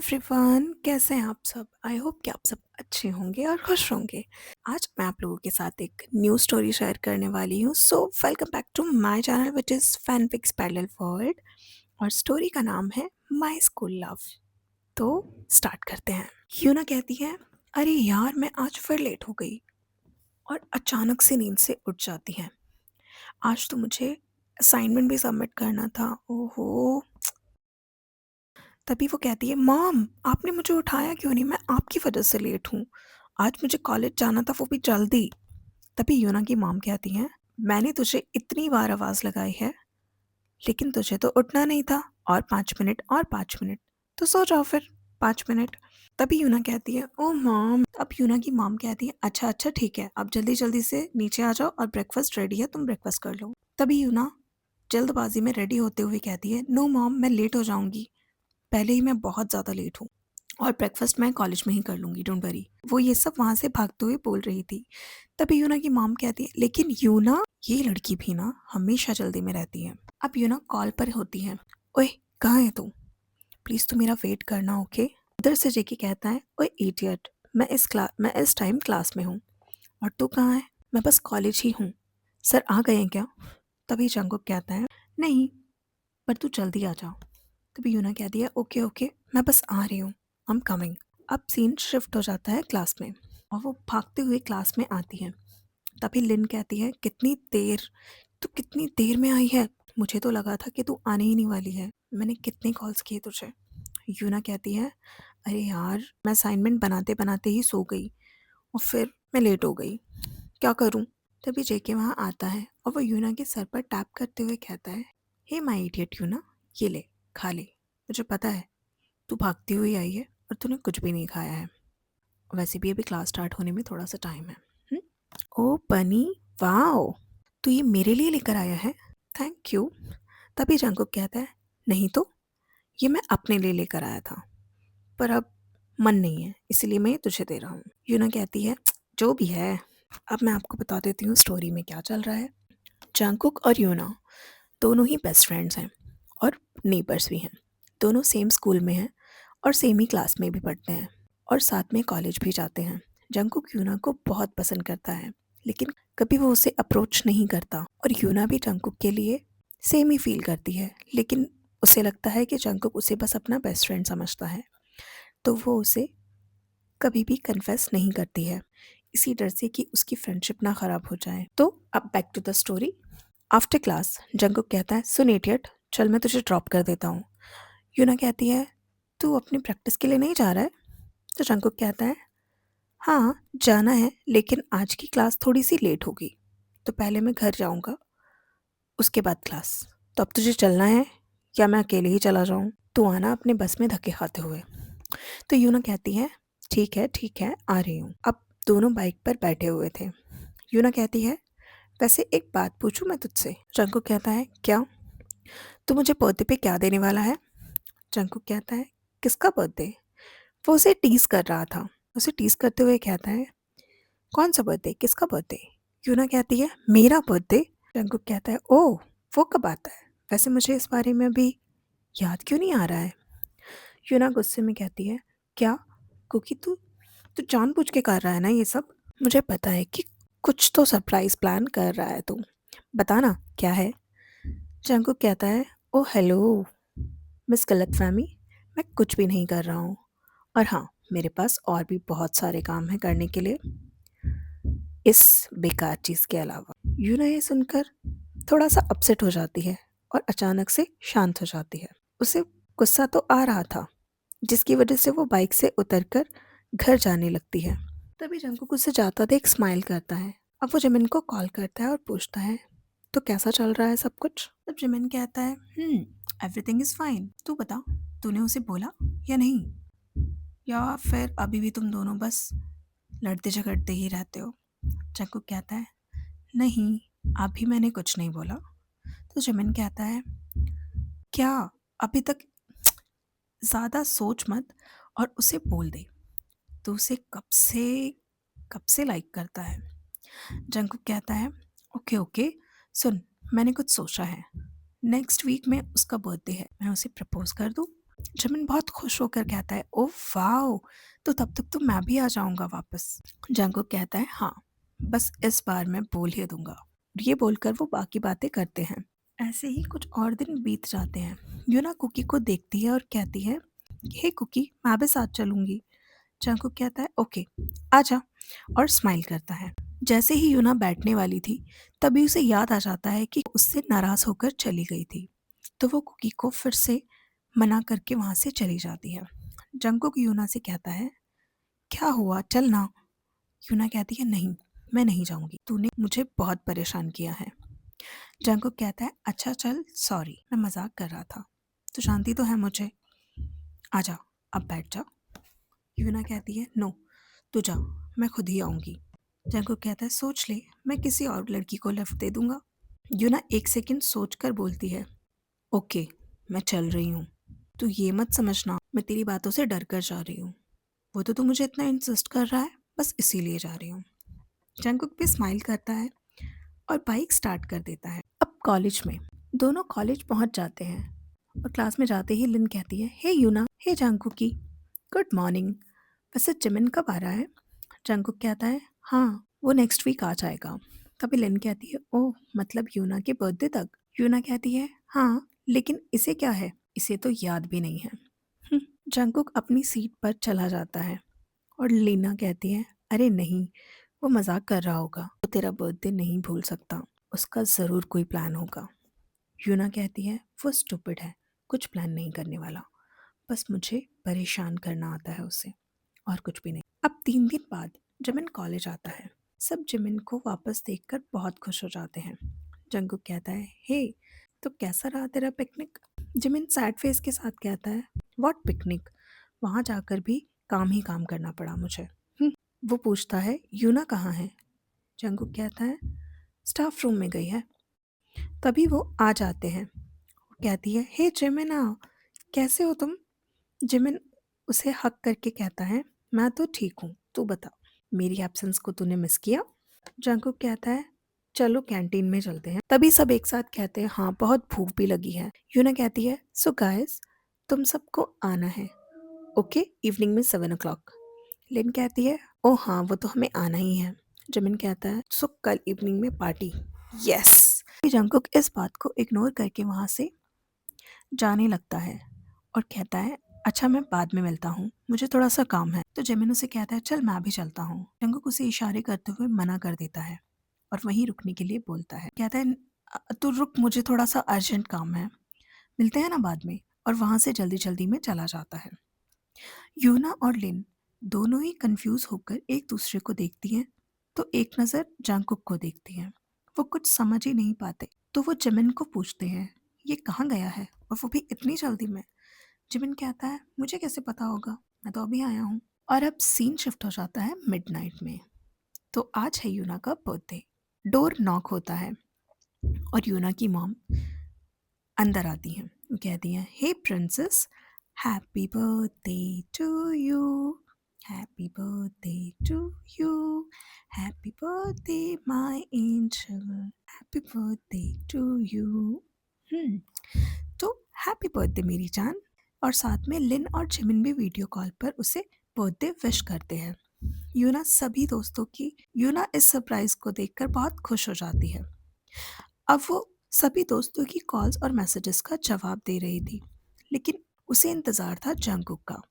Everyone, कैसे हैं आप सब? आई होप कि आप सब अच्छे होंगे और खुश होंगे। आज मैं आप लोगों के साथ एक न्यू स्टोरी शेयर करने वाली हूँ। So welcome back to my channel which is fanfics parallel world. और स्टोरी का नाम है माय स्कूल लव। तो स्टार्ट करते हैं। यूना कहती है, अरे यार मैं आज फिर लेट हो गई। और अचानक से नींद से उठ जाती है। आज तो मुझे असाइनमेंट भी सबमिट करना था। ओहो। तभी वो कहती है, मॉम आपने मुझे उठाया क्यों नहीं? मैं आपकी वजह से लेट हूँ। आज मुझे कॉलेज जाना था, वो भी जल्दी। तभी यूना की मॉम कहती हैं, मैंने तुझे इतनी बार आवाज़ लगाई है, लेकिन तुझे तो उठना नहीं था। और 5 मिनट और 5 मिनट, तो सो जाओ फिर 5 मिनट। तभी यूना कहती है, ओ मॉम। अब यूना की मॉम कहती है, अच्छा अच्छा ठीक है, अब जल्दी जल्दी से नीचे आ जाओ और ब्रेकफास्ट रेडी है, तुम ब्रेकफास्ट कर लो। तभी यूना जल्दबाजी में रेडी होते हुए कहती है, नो मॉम मैं लेट हो जाऊंगी। पहले ही मैं बहुत ज़्यादा लेट हूँ और ब्रेकफास्ट मैं कॉलेज में ही कर लूँगी, डोंट वरी। वो ये सब वहाँ से भागते हुए बोल रही थी। तभी यूना की मॉम कहती है, लेकिन यूना ये लड़की भी ना हमेशा जल्दी में रहती है। अब यूना कॉल पर होती है, ओए कहाँ है तू? प्लीज़ तू मेरा वेट करना, ओके? उधर से जेके कहता है, ओए इडियट, मैं इस टाइम क्लास में हूँ। और तू कहाँ है? मैं बस कॉलेज ही हूँ। सर आ गए हैं क्या? तभी जंगकुक कहता है, नहीं, पर तू जल्दी आ जा। तभी यूना कहती है, ओके ओके मैं बस आ रही हूँ, आई एम कमिंग। अब सीन शिफ्ट हो जाता है क्लास में और वो भागते हुए क्लास में आती है। तभी लिन कहती है, कितनी देर, तू कितनी देर में आई है? मुझे तो लगा था कि तू आने ही नहीं वाली है, मैंने कितने कॉल्स किए तुझे। यूना कहती है, अरे यार मैं असाइनमेंट बनाते बनाते ही सो गई और फिर मैं लेट हो गई, क्या करूँ? तभी जेके वहाँ आता है और वो यूना के सर पर टैप करते हुए कहता है, हे माय इडियट यूना, ये ले, खा ले। मुझे पता है तू भागती हुई आई है और तूने कुछ भी नहीं खाया है। वैसे भी अभी क्लास स्टार्ट होने में थोड़ा सा टाइम है। हुँ? ओ बनी, वाओ, तू ये मेरे लिए लेकर आया है, थैंक यू। तभी जंगकुक कहता है, नहीं तो ये मैं अपने लिए लेकर आया था, पर अब मन नहीं है, इसलिए मैं ये तुझे दे रहा हूँ। यूना कहती है, जो भी है। अब मैं आपको बता देती हूँ स्टोरी में क्या चल रहा है। जंगकुक और यूना दोनों ही बेस्ट फ्रेंड्स हैं और नेबर्स भी हैं। दोनों सेम स्कूल में हैं और सेम ही क्लास में भी पढ़ते हैं और साथ में कॉलेज भी जाते हैं। जंगकुक यूना को बहुत पसंद करता है, लेकिन कभी वो उसे अप्रोच नहीं करता और यूना भी जंगकुक के लिए सेम ही फील करती है, लेकिन उसे लगता है कि जंगकुक उसे बस अपना बेस्ट फ्रेंड समझता है, तो वो उसे कभी भी कन्फेस नहीं करती है, इसी डर से कि उसकी फ्रेंडशिप ना ख़राब हो जाए। तो अब back to the story. After class Jungkook कहता है, सुन इडियट, चल मैं तुझे ड्रॉप कर देता हूँ। यूना कहती है, तू अपनी प्रैक्टिस के लिए नहीं जा रहा है? तो जंगकुक कहता है, हाँ जाना है, लेकिन आज की क्लास थोड़ी सी लेट होगी, तो पहले मैं घर जाऊँगा, उसके बाद क्लास। तो अब तुझे चलना है या मैं अकेले ही चला जाऊँ? तू आना अपने बस में धक्के खाते हुए। तो यूना कहती है, ठीक है आ रही हूँ। अब दोनों बाइक पर बैठे हुए थे। यूना कहती है, वैसे एक बात पूछूं मैं तुझसे? जंगकुक कहता है, क्या? तू मुझे बर्थडे पे क्या देने वाला है? जंगकुक कहता है, किसका बर्थडे? वो उसे टीज कर रहा था। उसे टीज करते हुए कहता है, कौन सा बर्थडे, किसका बर्थडे? यूना कहती है, मेरा बर्थडे। जंगकुक कहता है, ओह वो कब आता है? वैसे मुझे इस बारे में अभी याद क्यों नहीं आ रहा है? यूना गुस्से में कहती है, क्या? क्योंकि तू तू जानबूझ के कर रहा है ना ये सब? मुझे पता है कि कुछ तो सरप्राइज प्लान कर रहा है तू, बता ना क्या है? जंगकुक कहता है, ओ हेलो मिस गलतफहमी, मैं कुछ भी नहीं कर रहा हूँ, और हाँ मेरे पास और भी बहुत सारे काम हैं करने के लिए, इस बेकार चीज़ के अलावा। यूना ये सुनकर थोड़ा सा अपसेट हो जाती है और अचानक से शांत हो जाती है। उसे गुस्सा तो आ रहा था, जिसकी वजह से वो बाइक से उतरकर घर जाने लगती है। तभी जंगकुक उसे जाता देख स्माइल करता है। अब वो जिमिन को कॉल करता है और पूछता है, तो कैसा चल रहा है सब कुछ? तब जिमिन कहता है, एवरीथिंग इज़ फाइन। तू बता, तूने उसे बोला या नहीं, या फिर अभी भी तुम दोनों बस लड़ते झगड़ते ही रहते हो? जंगकुक कहता है, नहीं, अभी मैंने कुछ नहीं बोला। तो जिमिन कहता है, क्या? अभी तक ज़्यादा सोच मत और उसे बोल दे, तो उसे कब से लाइक करता है। जंगकुक कहता है, ओके ओके, सुन, मैंने कुछ सोचा है। नेक्स्ट वीक में उसका बर्थडे है, मैं उसे प्रपोज कर दूँ? जिमिन बहुत खुश होकर कहता है, ओह वाओ! तो तब तक तो मैं भी आ जाऊँगा वापस। जंगकुक कहता है, हाँ, बस इस बार मैं बोल ही दूँगा। ये बोलकर वो बाकी बातें करते हैं। ऐसे ही कुछ और दिन बीत जाते हैं। यूना कुकी को देखती है और कहती है, हे कुकी, मैं भी साथ चलूँगी। जंगकुक कहता है, ओके, आजा, और स्माइल करता है। जैसे ही यूना बैठने वाली थी, तभी उसे याद आ जाता है कि उससे नाराज़ होकर चली गई थी। तो वो कुकी को फिर से मना करके वहाँ से चली जाती है। जंगकुक यूना से कहता है, क्या हुआ, चल ना। यूना कहती है, नहीं, मैं नहीं जाऊँगी, तूने मुझे बहुत परेशान किया है। जंगकुक कहता है, अच्छा चल, सॉरी, मैं मजाक कर रहा था, तू जानती तो है मुझे, आजा, अब बैठ जा। यूना कहती है, नो, तू जा, मैं खुद ही आऊँगी। जंगकुक कहता है, सोच ले, मैं किसी और लड़की को लिफ्ट दे दूंगा। यूना एक सेकंड सोचकर बोलती है, ओके, मैं चल रही हूँ। तू ये मत समझना मैं तेरी बातों से डर कर जा रही हूँ, वो तो तू मुझे इतना इंसिस्ट कर रहा है, बस इसीलिए जा रही हूँ। जंगकुक भी स्माइल करता है और बाइक स्टार्ट कर देता है। अब कॉलेज में दोनों कॉलेज पहुंच जाते हैं और क्लास में जाते ही लिन कहती है, हे यूना, हे जंगकुकी, गुड मॉर्निंग, वैसे जिमिन कब आ रहा है? जंगकुक कहता है, हाँ, वो नेक्स्ट वीक आ जाएगा। तभी लिन कहती है, ओह, मतलब यूना के बर्थडे तक? यूना कहती है, हाँ, लेकिन इसे क्या है, इसे तो याद भी नहीं है। जंगकुक अपनी सीट पर चला जाता है और लीना कहती है, अरे नहीं, वो मजाक कर रहा होगा, वो तेरा बर्थडे नहीं भूल सकता, उसका ज़रूर कोई प्लान होगा। यूना कहती है, वो स्टूपिड है, कुछ प्लान नहीं करने वाला, बस मुझे परेशान करना आता है उसे, और कुछ भी नहीं। अब 3 दिन बाद जिमिन कॉलेज आता है। सब जिमिन को वापस देखकर बहुत खुश हो जाते हैं। जंगकुक कहता है, हे, तो कैसा रहा तेरा पिकनिक? जिमिन सैड फेस के साथ कहता है, व्हाट पिकनिक, वहाँ जाकर भी काम ही काम करना पड़ा मुझे। वो पूछता है, यूना कहाँ है? जंगकुक कहता है, स्टाफ रूम में गई है। तभी वो आ जाते हैं। वो कहती है, हे जिमिना, कैसे हो तुम? जिमिन उसे हक करके कहता है, मैं तो ठीक हूँ, तू बता, मेरी एब्सेंस को तूने मिस किया? जंगकुक कहता है, चलो कैंटीन में चलते हैं। तभी सब एक साथ कहते हैं, हाँ, बहुत भूख भी लगी है। यूना कहती है, सो गाइस, तुम सबको आना है, ओके, इवनिंग में 7 o'clock। लिन कहती है, ओ हाँ, वो तो हमें आना ही है। जिमिन कहता है, सो कल इवनिंग में पार्टी, यस। जंगकुक इस बात को इग्नोर करके वहाँ से जाने लगता है और कहता है, अच्छा, मैं बाद में मिलता हूँ, मुझे थोड़ा सा काम है। तो जेमिन उसे कहता है, चल मैं भी चलता हूँ। जंगकुक उसे इशारे करते हुए मना कर देता है और वहीं रुकने के लिए बोलता है। कहता है, तू रुक, मुझे थोड़ा सा अर्जेंट काम है, मिलते हैं ना बाद में। और वहाँ से जल्दी जल्दी में चला जाता है। यूना और लिन दोनों ही कंफ्यूज होकर एक दूसरे को देखती हैं, तो एक नज़र जंगकुक को देखती हैं। वो कुछ समझ ही नहीं पाते, तो वो जिमिन को पूछते हैं, ये कहाँ गया है, और वो भी इतनी जल्दी में? जिमिन कहता है, मुझे कैसे पता होगा, मैं तो अभी आया हूँ। और अब सीन शिफ्ट हो जाता है मिडनाइट में। तो आज है यूना का बर्थडे। डोर नॉक होता है और यूना की मॉम अंदर आती हैं। वो कहती हैं, hey princess, happy birthday to you, happy birthday to you, happy birthday my angel, happy birthday to you. तो हैप्पी बर्थडे मेरी जान। और साथ में लिन और जिमिन भी वीडियो कॉल पर उसे बर्थडे विश करते हैं। यूना इस सरप्राइज को देखकर बहुत खुश हो जाती है। अब वो सभी दोस्तों की कॉल्स और मैसेजेस का जवाब दे रही थी, लेकिन उसे इंतज़ार था जंगकुक का।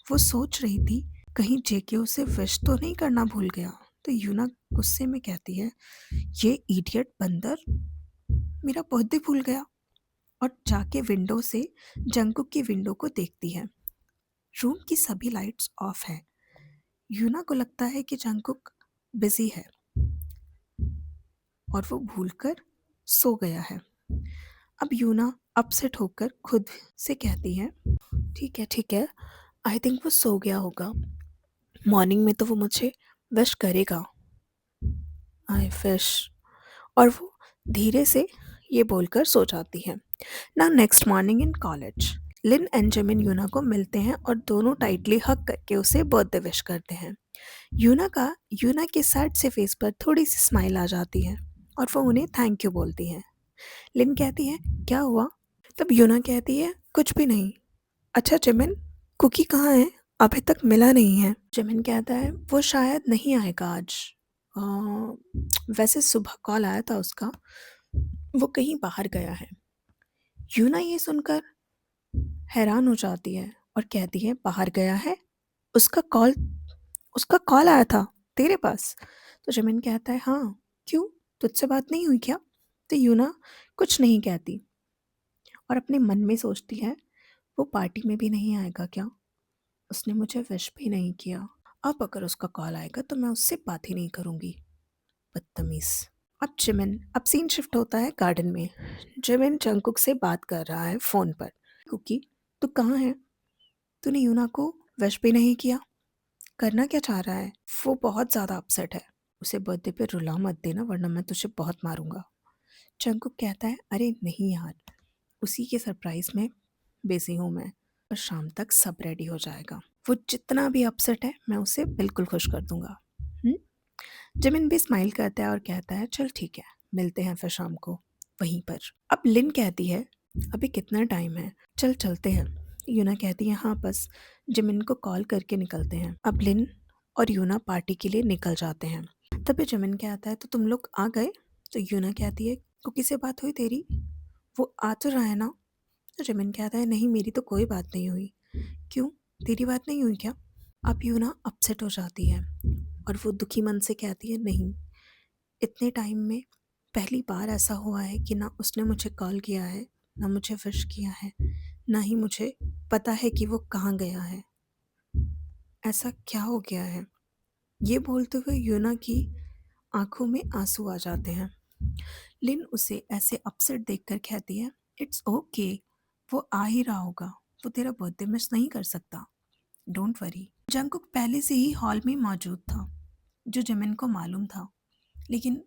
वो सोच रही थी, कहीं जेके उसे विश तो नहीं करना भूल गया। तो यूना गुस्से में कहती है, ये इडियट बंदर मेरा बर्थडे भूल गया, और जाके विंडो से जंगकुक की विंडो को देखती है। रूम की सभी लाइट्स ऑफ है। यूना को लगता है कि जंगकुक बिजी है और वो भूलकर सो गया है। अब यूना अपसेट होकर खुद से कहती है, ठीक है, आई थिंक वो सो गया होगा, मॉर्निंग में तो वो मुझे विश करेगा, आई फिश। और वो धीरे से ये बोलकर सो जाती है। ना next morning in college, Lin and Jimin Yuna को मिलते हैं और दोनों टाइटली हग करके उसे बर्थडे विश करते हैं। यूना के सैड से फेस पर थोड़ी सी स्माइल आ जाती है और वो उन्हें थैंक यू बोलती है। लिन कहती है, क्या हुआ? तब यूना कहती है, कुछ भी नहीं, अच्छा जिमिन, कुकी कहाँ है? अभी तक मिला नहीं है। जिमिन कहता है वो शायद नहीं आएगा आज। अ, वैसे सुबह कॉल आया था उसका, वो कहीं बाहर गया है। यूना ये सुनकर हैरान हो जाती है और कहती है बाहर गया है? उसका कॉल उसका कॉल आया था तेरे पास? तो जिमिन कहता है हाँ। क्यों, तुझसे बात नहीं हुई क्या? तो यूना कुछ नहीं कहती और अपने मन में सोचती है वो पार्टी में भी नहीं आएगा क्या? उसने मुझे विश भी नहीं किया। अब अगर उसका कॉल आएगा तो मैं उससे बात ही नहीं करूंगी। बदतमीज। अब सीन शिफ्ट होता है गार्डन में। जिमिन जंगकुक से बात कर रहा है फोन पर। कुकी, तू कहाँ है? तूने यूना को विश भी नहीं किया। करना क्या चाह रहा है? वो बहुत ज्यादा अपसेट है। उसे बर्थडे पे रुला मत देना वरना मैं तुझे बहुत मारूंगा। जंगकुक कहता है अरे नहीं यार, उसी के सरप्राइज में बिजी हूँ मैं, और शाम तक सब रेडी हो जाएगा। वो जितना भी अपसेट है मैं उसे बिल्कुल खुश कर दूंगा। हम्म? जिमिन भी स्माइल करता है और कहता है चल ठीक है, मिलते हैं फिर शाम को वहीं पर। अब लिन कहती है अभी कितना टाइम है, चल चलते हैं। यूना कहती है हाँ बस। जिमिन को कॉल करके निकलते हैं। अब लिन और यूना पार्टी के लिए निकल जाते हैं। तभी जिमिन कहता है तो तुम लोग आ गए? तो यूना कहती है कुकी से बात हुई तेरी? वो आ तो रहा है ना? तो जिमिन कहता है नहीं, मेरी तो कोई बात नहीं हुई। क्यों, तेरी बात नहीं हुई क्या? अब यूना अपसेट हो जाती है और वो दुखी मन से कहती है नहीं, इतने टाइम में पहली बार ऐसा हुआ है कि ना उसने मुझे कॉल किया है, ना मुझे विश किया है, ना ही मुझे पता है कि वो कहाँ गया है। ऐसा क्या हो गया है? ये बोलते हुए यूना की आंखों में आंसू आ जाते हैं। लिन उसे ऐसे अपसेट देखकर कहती है इट्स ओके, वो आ ही रहा होगा, वो तेरा बर्थडे मिस नहीं कर सकता, डोंट वरी। जंगकुक पहले से ही हॉल में मौजूद था, जो जिमिन को मालूम था, लेकिन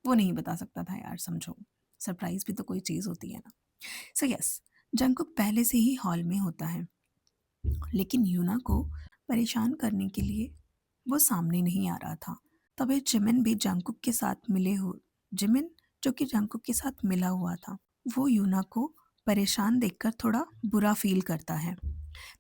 वो नहीं बता सकता था यार, समझो, सरप्राइज भी तो कोई चीज़ होती है ना। सो यस, जंगकुक पहले से ही हॉल में होता है, लेकिन यूना को परेशान करने के लिए वो सामने नहीं आ रहा था। तभी जिमिन भी जंगकुक के साथ मिले हो जिमिन जो कि जंगकुक के साथ मिला हुआ था, वो यूना को परेशान देखकर थोड़ा बुरा फील करता है।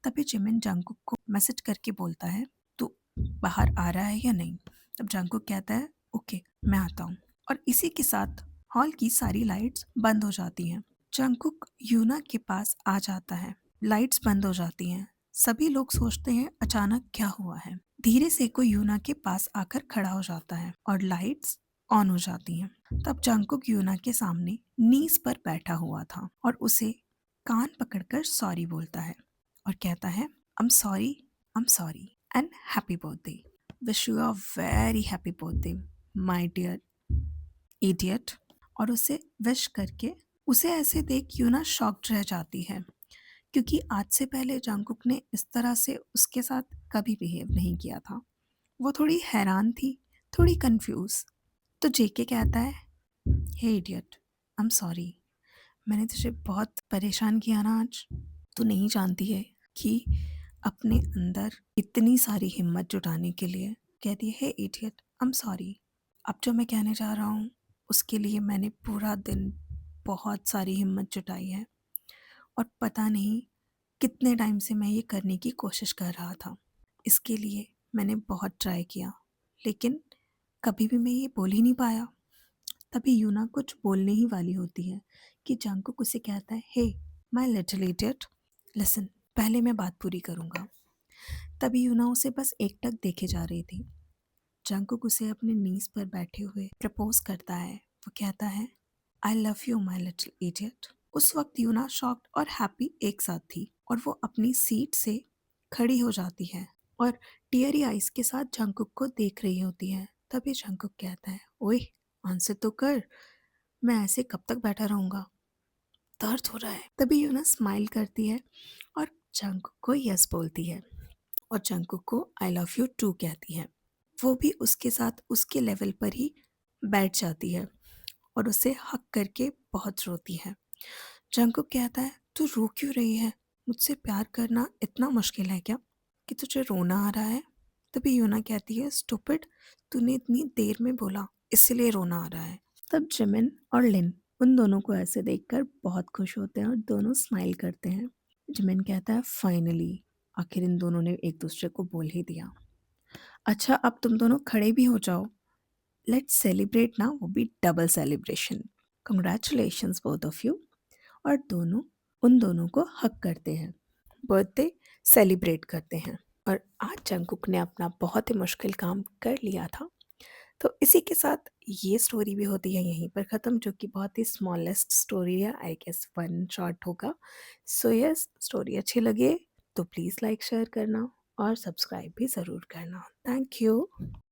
तभी जिमिन जंगकुक को मैसेज करके बोलता है तू बाहर आ रहा है या नहीं? तब जंगकुक कहता है ओके मैं आता हूँ। और इसी के साथ हॉल की सारी लाइट्स बंद हो जाती हैं। जंगकुक यूना के पास आ जाता है, लाइट्स बंद हो जाती हैं। सभी लोग सोचते हैं अचानक क्या हुआ है। धीरे से कोई यूना के पास आकर खड़ा हो जाता है और लाइट्स ऑन हो जाती हैं। तब जंगकुक यूना के सामने नीज पर बैठा हुआ था और उसे कान पकड़कर सॉरी बोलता है और कहता है I am sorry and happy birthday, wish you a very happy birthday my dear idiot. और उसे विश करके उसे ऐसे देख यूना शॉक्ड रह जाती है, क्योंकि आज से पहले जंगकुक ने इस तरह से उसके साथ कभी बिहेव नहीं किया था। वो थोड़ी हैरान थी, थोड़ी कंफ्यूज। तो जेके कहता है हे इडियट, आई एम सॉरी, मैंने तुझे बहुत परेशान किया ना आज। तू नहीं जानती है कि अपने अंदर इतनी सारी हिम्मत जुटाने के लिए कहती है इडियट आई एम सॉरी। अब जो मैं कहने जा रहा हूँ उसके लिए मैंने पूरा दिन बहुत सारी हिम्मत जुटाई है और पता नहीं कितने टाइम से मैं ये करने की कोशिश कर रहा था। इसके लिए मैंने बहुत ट्राई किया, लेकिन कभी भी मैं ये बोल ही नहीं पाया। तभी यूना कुछ बोलने ही वाली होती है कि जंगकुक उसे कहता है hey my little idiot, listen, पहले मैं बात पूरी करूंगा। तभी यूना उसे बस एकटक देखे जा रही थी। जंगकुक उसे अपने नीज पर बैठे हुए प्रपोज करता है। वो कहता है I love you my little idiot. उस वक्त यूना शॉक्ड और हैप्पी एक साथ थी और वो अपनी सीट से खड़ी हो जाती है और टीयरी आइज के साथ जंगकुक को देख रही होती है। तभी जंगकुक कहता है ओए आंसर तो कर, मैं ऐसे कब तक बैठा रहूंगा, दर्द हो रहा है। तभी यूना स्माइल करती है और जंगकुक को यस बोलती है और जंगकुक को आई लव यू टू कहती है। वो भी उसके साथ उसके लेवल पर ही बैठ जाती है और उसे हक करके बहुत रोती है। जंगकुक कहता है तू रो क्यों रही है, मुझसे प्यार करना इतना मुश्किल है क्या कि तुझे रोना आ रहा है? तभी यूना कहती है स्टूपिड, तूने इतनी देर में बोला इसलिए रोना आ रहा है। तब जिमिन और लिन उन दोनों को ऐसे देखकर बहुत खुश होते हैं और दोनों स्माइल करते हैं। जिमिन कहता है फाइनली, आखिर इन दोनों ने एक दूसरे को बोल ही दिया। अच्छा अब तुम दोनों खड़े भी हो जाओ, लेट्स सेलिब्रेट ना, वो भी double celebration. Congratulations both of you. और दोनों उन दोनों को हक करते हैं, बर्थडे सेलिब्रेट करते हैं। और आज जंगकुक ने अपना बहुत ही मुश्किल काम कर लिया था। तो इसी के साथ ये स्टोरी भी होती है यहीं पर ख़त्म, जो कि बहुत ही स्मॉलेस्ट स्टोरी है, आई गेस वन शॉट होगा। सो यस, स्टोरी अच्छी लगे तो प्लीज़ लाइक शेयर करना और सब्सक्राइब भी ज़रूर करना। Thank you.